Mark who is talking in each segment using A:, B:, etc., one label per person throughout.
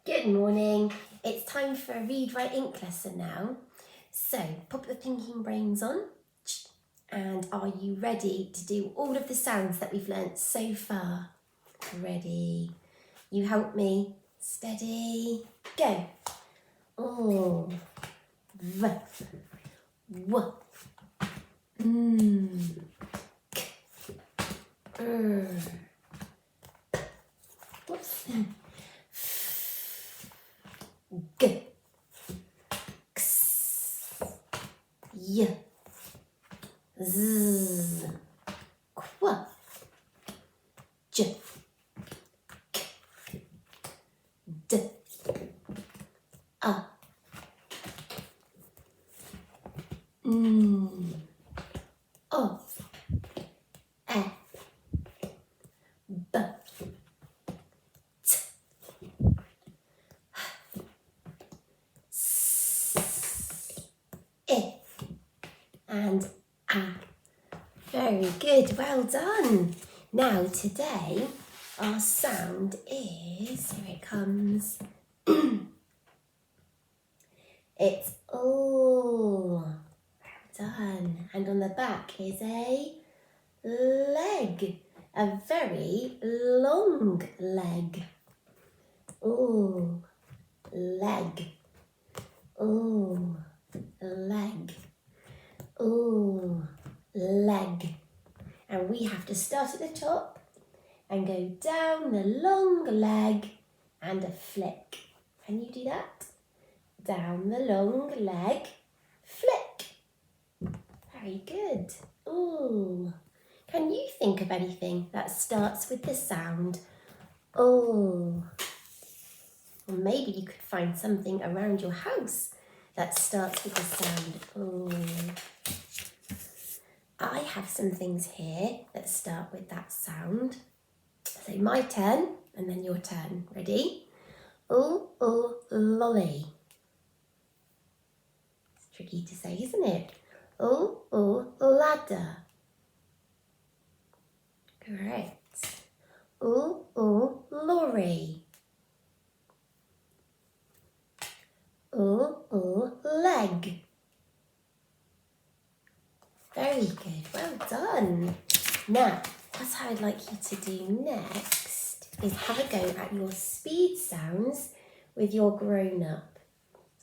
A: Good morning. It's time for a read, write, ink lesson now. So pop the thinking brains on, and are you ready to do all of the sounds that we've learnt so far? Ready? You help me. Steady. Go. Oh. V. W. K. Whoops. G. X. Y. Z. Qu. J. K. D. A. N. O. E. B. T. S. I. And A. Very good, well done. Now today our sound is, here it comes, it's O. Well done. And on the back is a leg, a very long leg. Oh, leg. Oh, leg. Oh, leg. And we have to start at the top and go down the long leg and a flick. Can you do that? Down the long leg, flick. Very good. Ooh. Can you think of anything that starts with the sound oh? Or maybe you could find something around your house that starts with the sound oh. I have some things here that start with that sound. So my turn and then your turn. Ready? Oh, lolly. It's tricky to say, isn't it? Oh, ladder. Correct. Oh, lorry. Oh, leg. Very good, well done. Now, what I would like you to do next is have a go at your speed sounds with your grown-up.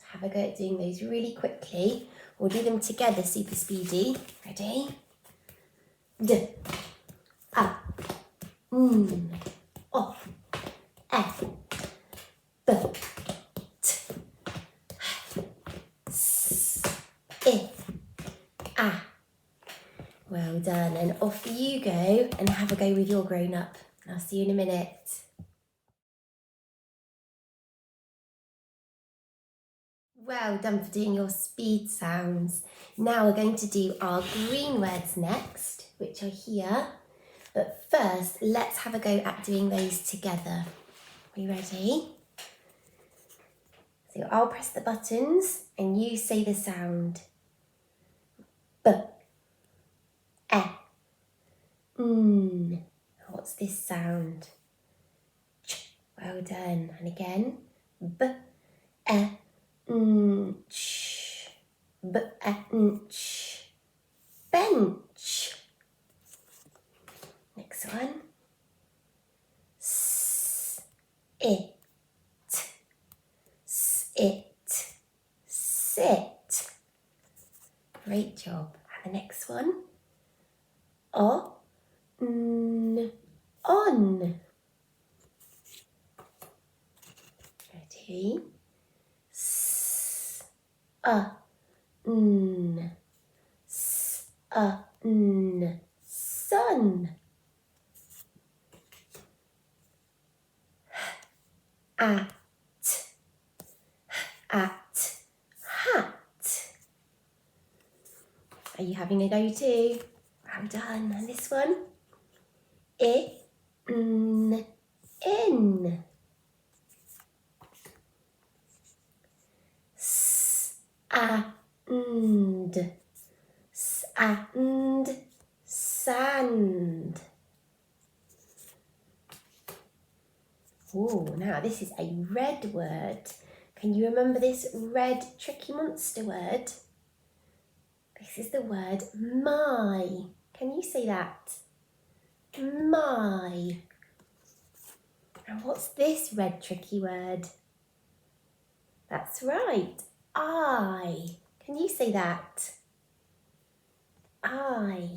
A: Have a go at doing those really quickly. We'll do them together, super speedy. Ready? D, A, N, O, F, B, T, S, I, A. Well done, and off you go and have a go with your grown-up. I'll see you in a minute. Well done for doing your speed sounds. Now we're going to do our green words next, which are here. But first, let's have a go at doing those together. Are you ready? So I'll press the buttons and you say the sound. B, E, N. What's this sound? Ch. Well done. And again. B, E, N, ch. B, E, N, ch. Bench. Next one. S, it. Sit. Sit. Great job. And the next one. O, n, on. Ready? S, a, n. S, a, n. Sun. At. At. Hat. Are you having a go too? Well done. And this one? I, n, in. S, a, and. And sand. Oh, now this is a red word. Can you remember this red tricky monster word? This is the word my. Can you say that? My. And what's this red tricky word? That's right, I. Can you say that? I.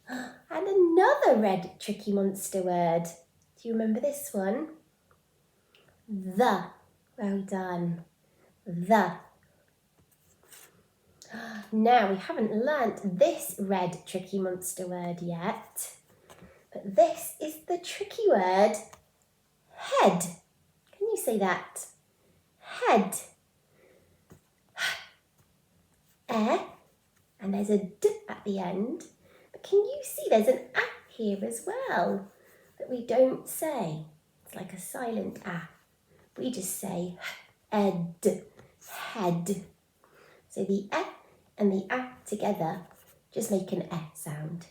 A: And another red tricky monster word. Do you remember this one? The. Well done. The. Now, we haven't learnt this red tricky monster word yet, but this is the tricky word head. Can you say that? Head. And there's a d at the end. But can you see there's an a here as well that we don't say? It's like a silent a. We just say ed, head. So the e and the a together just make an e sound.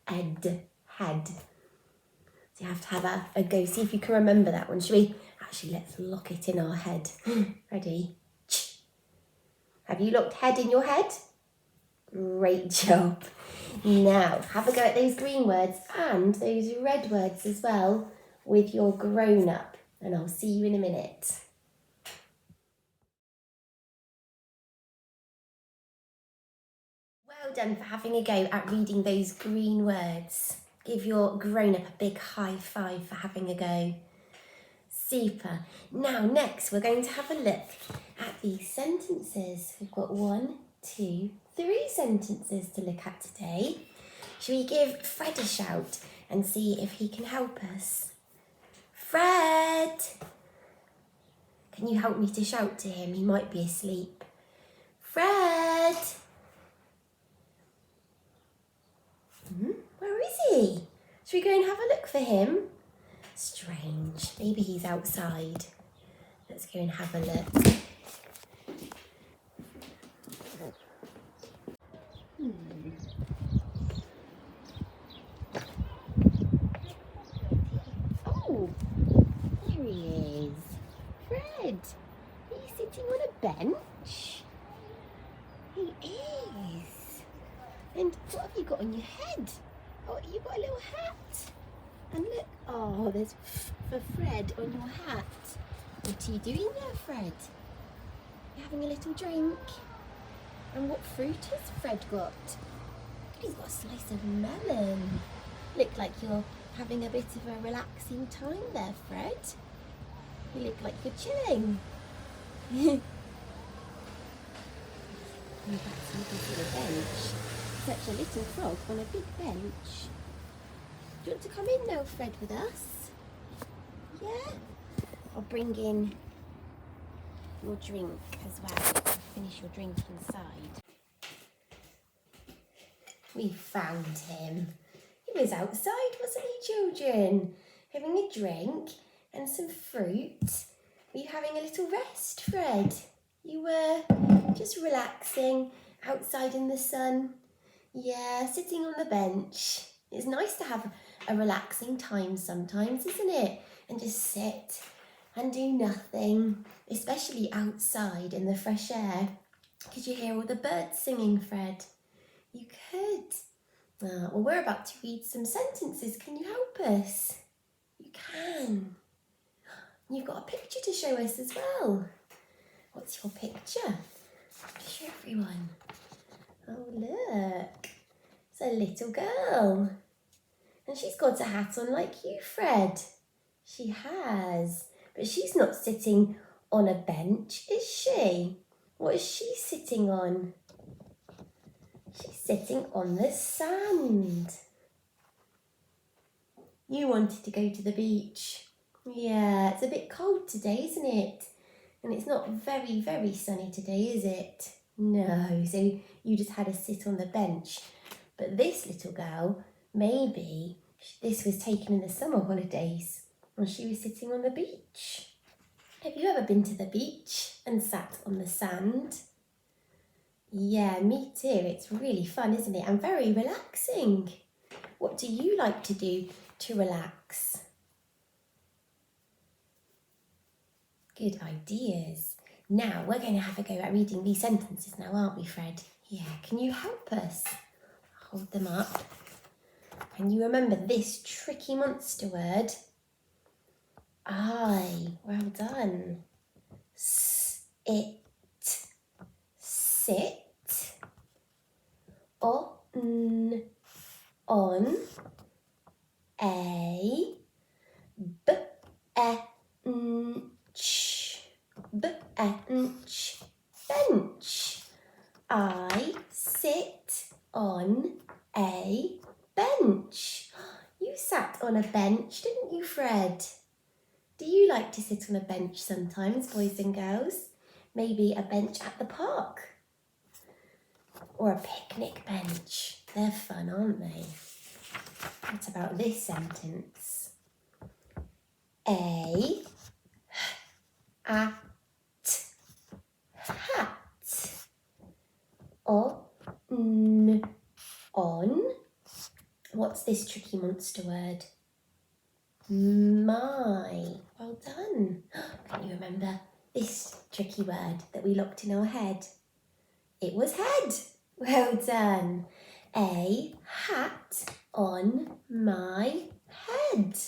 A: Ed, head. So you have to have a go. See if you can remember that one. Shall we? Actually, let's lock it in our head. Ready? Have you locked head in your head? Great job. Now, have a go at those green words and those red words as well with your grown-up. And I'll see you in a minute. Well done for having a go at reading those green words. Give your grown-up a big high five for having a go. Super. Now, next, we're going to have a look at these sentences. We've got 1, 2, 3 sentences to look at today. Shall we give Fred a shout and see if he can help us? Fred! Can you help me to shout to him? He might be asleep. Fred! Where is he? Shall we go and have a look for him? Strange. Maybe he's outside. Let's go and have a look. Oh, there he is. Fred, are you sitting on a bench? He is. And what have you got on your head? Oh, you've got a little hat. And look, oh, there's for Fred on your hat. What are you doing there, Fred? You're having a little drink. And what fruit has Fred got? He's got a slice of melon. Look like you're having a bit of a relaxing time there, Fred. You look like you're chilling. You're back to the bench. Such a little frog on a big bench. Do you want to come in now, Fred, with us? Yeah? I'll bring in your drink as well. Finish your drink inside. We found him. He was outside, wasn't he, children? Having a drink and some fruit. Were you having a little rest, Fred? You were just relaxing outside in the sun. Yeah, sitting on the bench. It's nice to have a relaxing time sometimes, isn't it? And just sit and do nothing, especially outside in the fresh air. Could you hear all the birds singing, Fred? You could. Well, we're about to read some sentences. Can you help us? You can. You've got a picture to show us as well. What's your picture? Show everyone. Oh, look. It's a little girl. And she's got a hat on like you, Fred. She has. But she's not sitting on a bench, is she? What is she sitting on? She's sitting on the sand. You wanted to go to the beach. Yeah, it's a bit cold today, isn't it? And it's not very, very sunny today, is it? No, so you just had to sit on the bench. But this little girl, maybe this was taken in the summer holidays when she was sitting on the beach. Have you ever been to the beach and sat on the sand? Yeah, me too. It's really fun, isn't it? And very relaxing. What do you like to do to relax? Good ideas. Now we're going to have a go at reading these sentences now, aren't we, Fred? Yeah, can you help us? Hold them up. Can you remember this tricky monster word? I. Well done. It. Sit. On. On. A. Bench. Bench. Bench. I sit on a bench. You sat on a bench, didn't you, Fred? Do you like to sit on a bench sometimes, boys and girls? Maybe a bench at the park or a picnic bench. They're fun, aren't they? What about this sentence? A at hat. On. What's this tricky monster word? My. Well done. Can you remember this tricky word that we locked in our head? It was head. Well done. A hat on my head.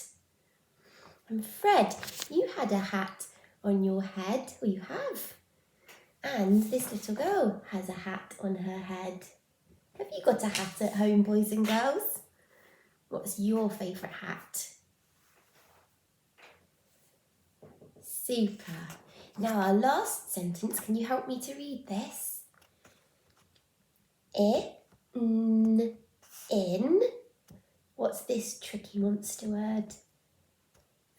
A: And Fred, you had a hat on your head, or you have. And this little girl has a hat on her head. Have you got a hat at home, boys and girls? What's your favourite hat? Super. Now our last sentence, can you help me to read this? In. What's this tricky monster word?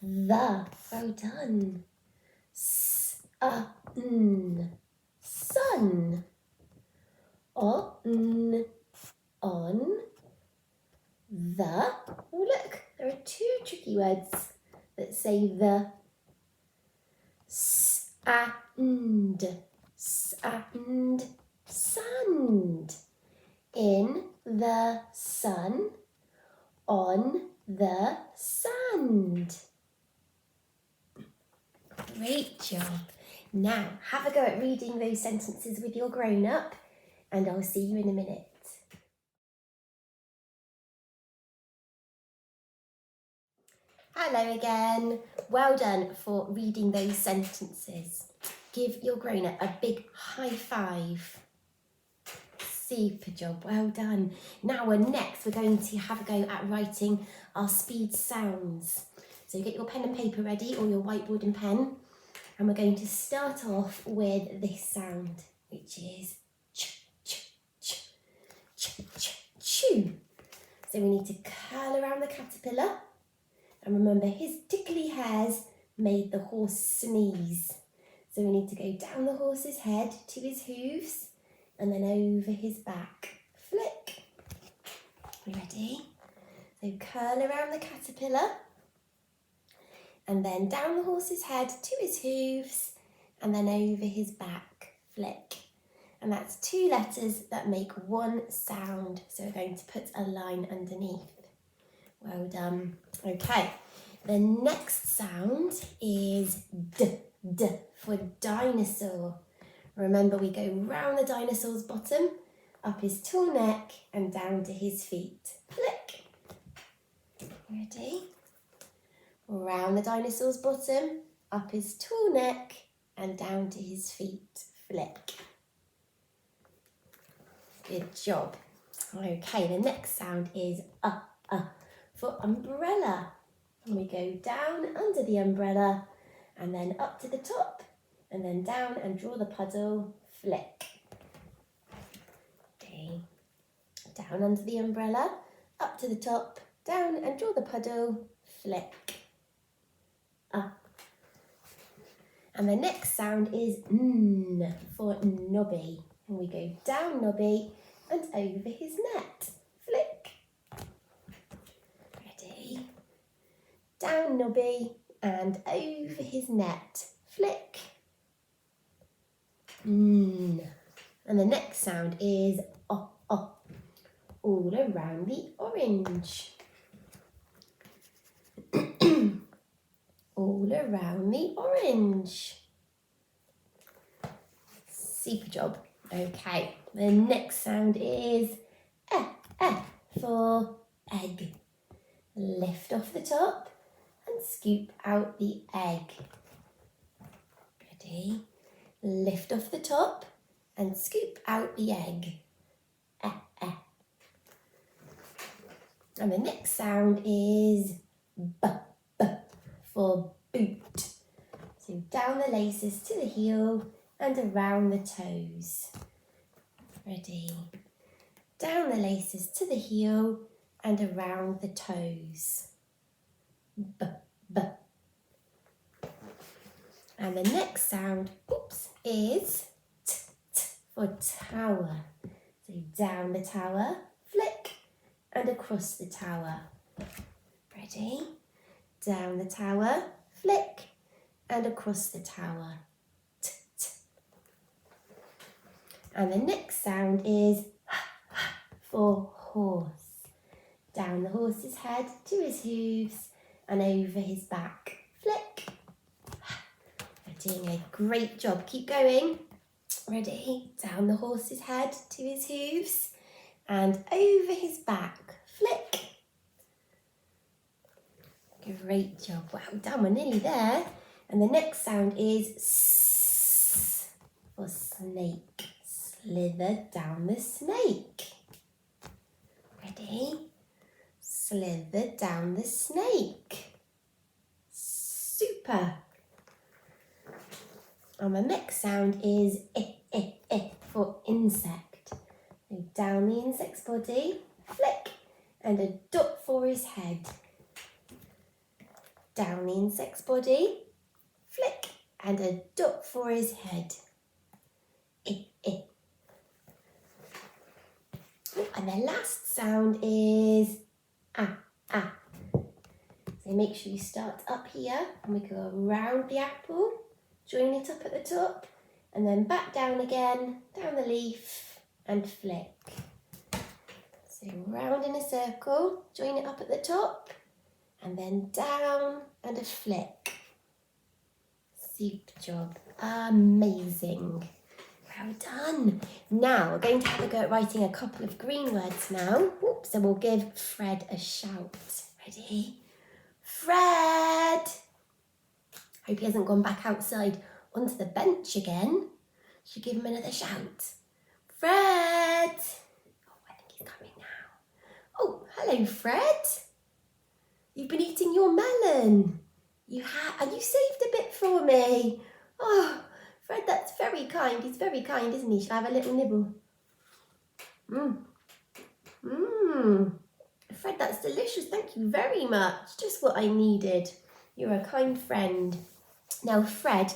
A: The. Well done. Sun. On. The. Oh look, there are two tricky words that say the. Sand. Sand. In the sun. On the sand. Great job. Now, have a go at reading those sentences with your grown-up, and I'll see you in a minute. Hello again. Well done for reading those sentences. Give your grown-up a big high five. Super job, well done. Now we're going to have a go at writing our speed sounds. So get your pen and paper ready, or your whiteboard and pen. And we're going to start off with this sound, which is ch, ch, ch, ch, ch, chew. So we need to curl around the caterpillar. And remember, his tickly hairs made the horse sneeze. So we need to go down the horse's head to his hooves and then over his back. Flick. You ready? So curl around the caterpillar and then down the horse's head to his hooves and then over his back. Flick. And that's two letters that make one sound. So we're going to put a line underneath. Well done. Okay, the next sound is D for dinosaur. Remember, we go round the dinosaur's bottom, up his tall neck and down to his feet. Flick. Ready? Round the dinosaur's bottom, up his tall neck and down to his feet. Flick. Good job. Okay, the next sound is for umbrella. And we go down under the umbrella and then up to the top and then down and draw the puddle. Flick. Okay. Down under the umbrella, up to the top, down and draw the puddle. Flick. Up. And the next sound is N for Nobby. And we go down Nobby and over his net. Flick. Ready? Down Nobby and over his net. Flick. And the next sound is all around the orange. All around the orange. super job. Okay, the next sound is for egg. Lift off the top and scoop out the egg. Ready? Lift off the top and scoop out the egg. And the next sound is b for boot. So down the laces to the heel and around the toes. Ready? Down the laces to the heel and around the toes. B. And the next sound, is t for tower. So down the tower, flick, and across the tower. Ready? Down the tower, flick, and across the tower. T. And the next sound is for horse. Down the horse's head to his hooves and over his back. Flick. You're doing a great job. Keep going. Ready? Down the horse's head to his hooves and over his back. Flick. Great job. Well done. We're nearly there. And the next sound is S for snake. Slither down the snake. Ready? Slither down the snake. Super. And the next sound is for insect. So down the insect's body, flick, and a dot for his head. Down the insect's body, flick, and a dot for his head. And the last sound is So make sure you start up here and we go around the apple, join it up at the top, and then back down again, down the leaf and flick. So round in a circle, join it up at the top, and then down and a flick. Super job. Amazing. Well done. Now we're going to have a go at writing a couple of green words now. So we'll give Fred a shout. Ready? Fred! Hope he hasn't gone back outside onto the bench again. Should give him another shout. Fred! Oh, I think he's coming now. Oh, hello, Fred. You've been eating your melon. You have, and you saved a bit for me. Oh, Fred, that's very kind. He's very kind, isn't he? Shall I have a little nibble? Fred, that's delicious. Thank you very much. Just what I needed. You're a kind friend. Now, Fred,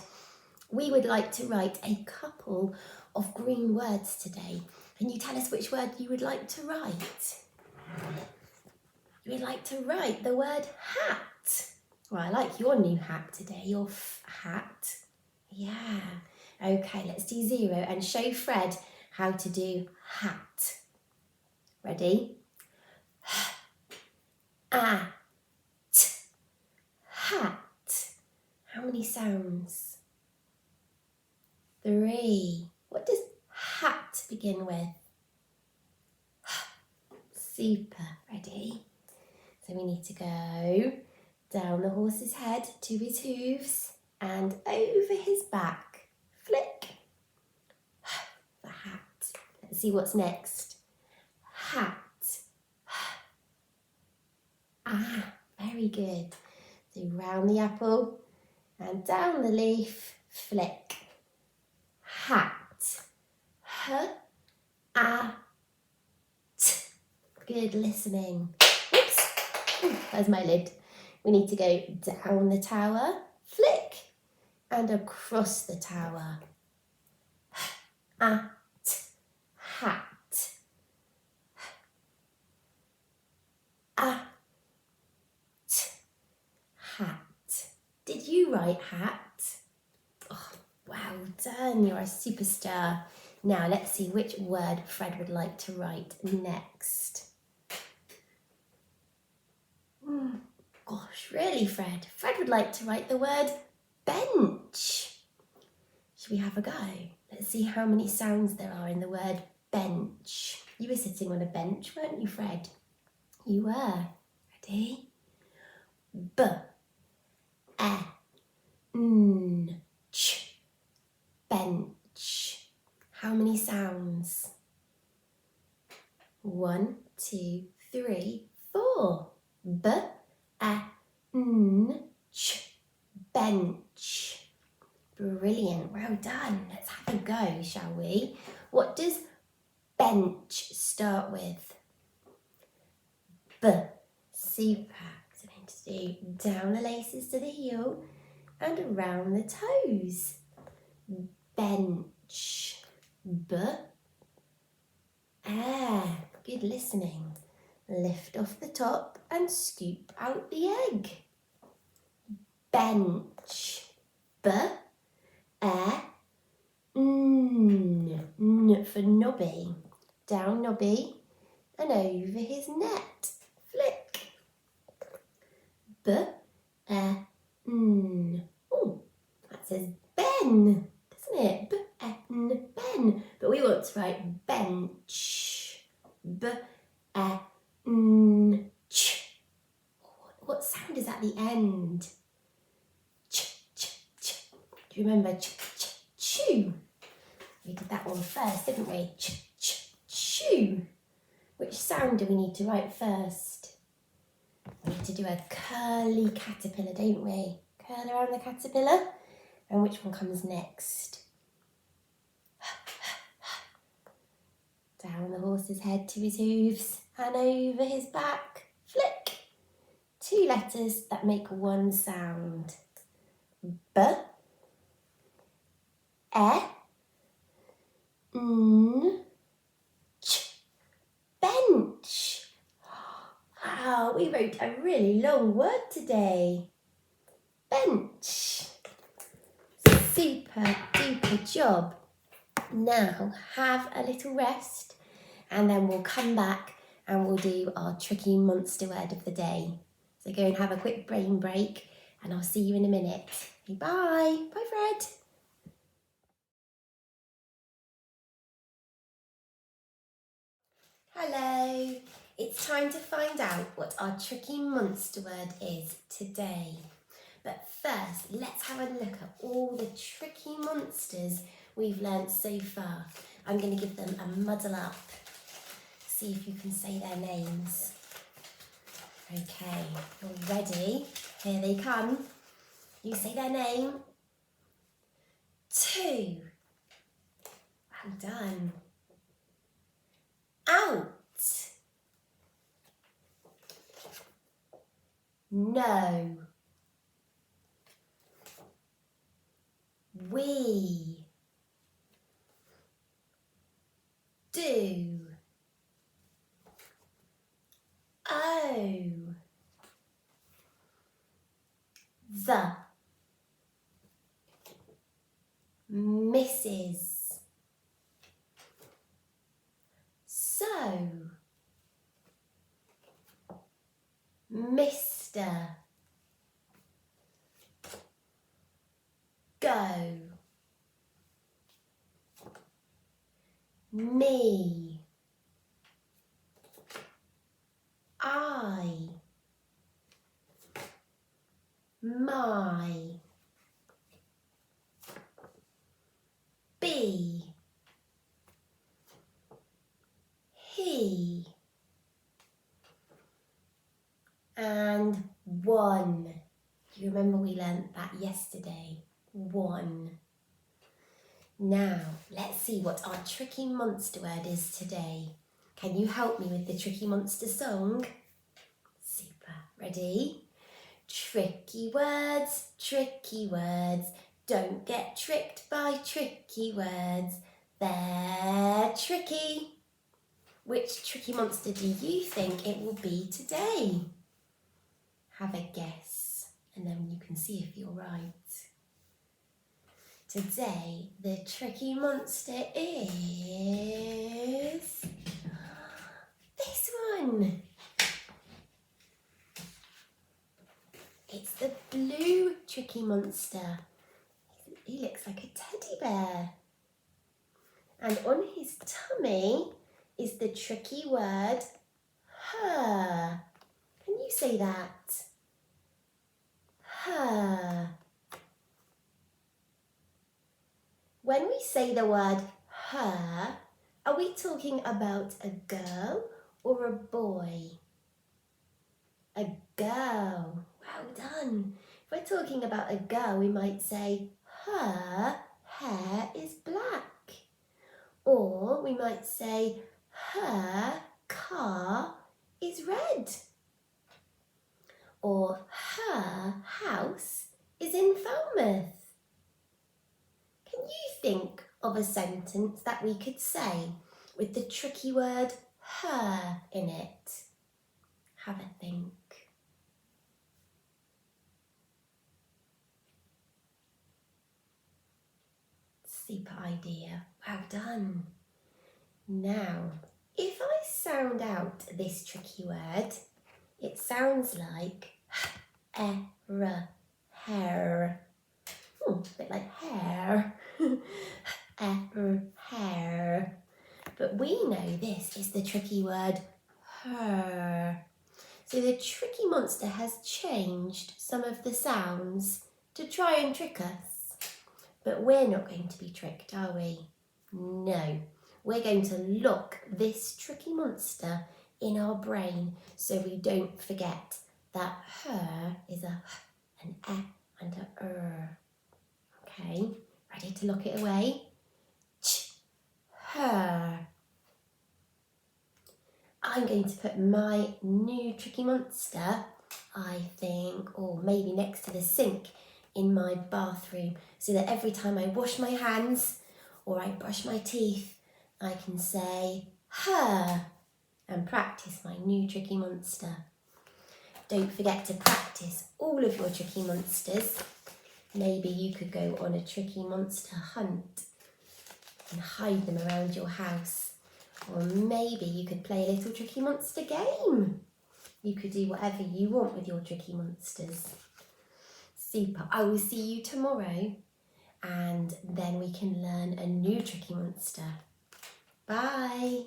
A: we would like to write a couple of green words today. Can you tell us which word you would like to write? You would like to write the word hat. Well, I like your new hat today, your hat. Yeah. Okay, let's do 0 and show Fred how to do hat. Ready? Hat. How many sounds? 3. What does hat begin with? Super. Ready? So we need to go down the horse's head to his hooves and over his back. Flick. The hat. Let's see what's next. Hat. Very good. So round the apple and down the leaf, flick. Hat. T. Good listening. Oops. There's my lid. We need to go down the tower, flick, and across the tower. Hat. Hat. Did you write hat? Oh, well done. You're a superstar. Now let's see which word Fred would like to write next. Gosh, really, Fred? Fred would like to write the word bench. Should we have a go? Let's see how many sounds there are in the word bench. You were sitting on a bench, weren't you, Fred? You were. Ready? B, E, N, Ch, bench. How many sounds? 1, 2, 3, 4. B, E, N, Ch, bench. Brilliant, well done. Let's have a go, shall we? What does bench start with? B. Super. So I'm going to do down the laces to the heel and around the toes. Bench. B. Good listening. Lift off the top and scoop out the egg. Bench. B. N for Nobby. Down Nobby and over his net. Flick. B, N. Oh, that says Ben, doesn't it? B, N, Ben. But we want to write bench. B, N, ch. What sound is at the end? Ch, ch, ch. Do you remember ch, ch, chew? We did that one first, didn't we? Ch, ch, chew. Which sound do we need to write first? We need to do a curly caterpillar, don't we? Curl around the caterpillar. And which one comes next? Down the horse's head to his hooves and over his back. Flick. 2 letters that make one sound. B, E, N, ch. Bench. Wow, we wrote a really long word today. Bench. Super duper job. Now have a little rest and then we'll come back and we'll do our tricky monster word of the day. So go and have a quick brain break and I'll see you in a minute. Bye. Bye, Fred. Hello. It's time to find out what our tricky monster word is today. But first, let's have a look at all the tricky monsters we've learnt so far. I'm going to give them a muddle up. See if you can say their names. Okay, you're ready? Here they come. You say their name. 2. Well done. Out. No. We. Do. Oh. The. Mrs. So. Mr. Go. Me. I. My. Be. He. And 1. Do you remember we learnt that yesterday? 1. Now, let's see what our tricky monster word is today. Can you help me with the tricky monster song? Super. Ready? Tricky words, don't get tricked by tricky words. They're tricky. Which tricky monster do you think it will be today? Have a guess and then you can see if you're right. Today, the tricky monster is this one. It's the blue tricky monster. He looks like a teddy bear. And on his tummy is the tricky word her. Can you say that? Her. When we say the word her, are we talking about a girl or a boy? A girl. Well done. If we're talking about a girl, we might say her hair is black. Or we might say her car is red. Or her house is in Falmouth. Can you think of a sentence that we could say with the tricky word her in it? Have a think. Super idea. Well done. Now, if I sound out this tricky word, it sounds like hair. A bit like hair. Hair. But we know this is the tricky word her. So the tricky monster has changed some of the sounds to try and trick us. But we're not going to be tricked, are we? No. We're going to lock this tricky monster in our brain so we don't forget that her is a h, an e and a Okay, ready to lock it away? Her. I'm going to put my new tricky monster, I think, or maybe next to the sink in my bathroom so that every time I wash my hands or I brush my teeth, I can say her and practice my new tricky monster. Don't forget to practice all of your tricky monsters. Maybe you could go on a tricky monster hunt and hide them around your house. Or maybe you could play a little tricky monster game. You could do whatever you want with your tricky monsters. Super. I will see you tomorrow and then we can learn a new tricky monster. Bye.